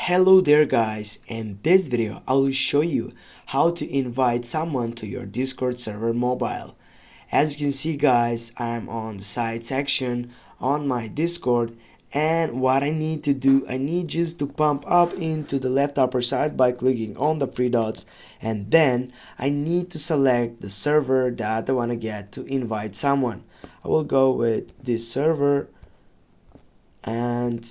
Hello there guys, in this video I will show you how to invite someone to your Discord server mobile. As you can see guys, I am on the side section on my Discord, and what I need to do, I need just to pump up into the left upper side by clicking on the three dots, and then I need to select the server that I want to get to invite someone. I will go with this server, and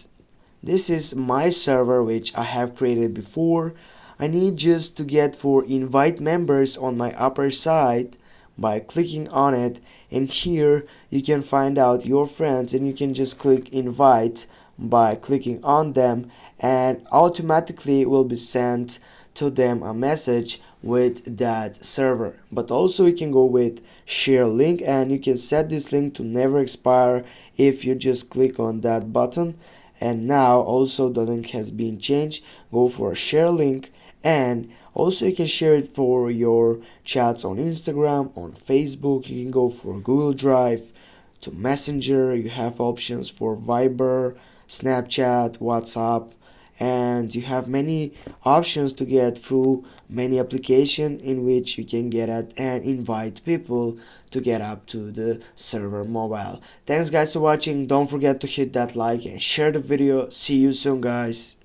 this is my server which I have created before. I need just to get for invite members on my upper side by clicking on it, and here you can find out your friends and you can just click invite by clicking on them, and automatically will be sent to them a message with that server. But also you can go with share link, and you can set this link to never expire if you just click on that button. And now also the link has been changed. Go for share link, and also you can share it for your chats on Instagram, on Facebook. You can go for Google Drive, to Messenger. You have options for Viber, Snapchat, WhatsApp, and you have many options to get through many applications in which you can get at and invite people to get up to the server mobile. Thanks guys for watching. Don't forget to hit that like and share the video. See you soon guys.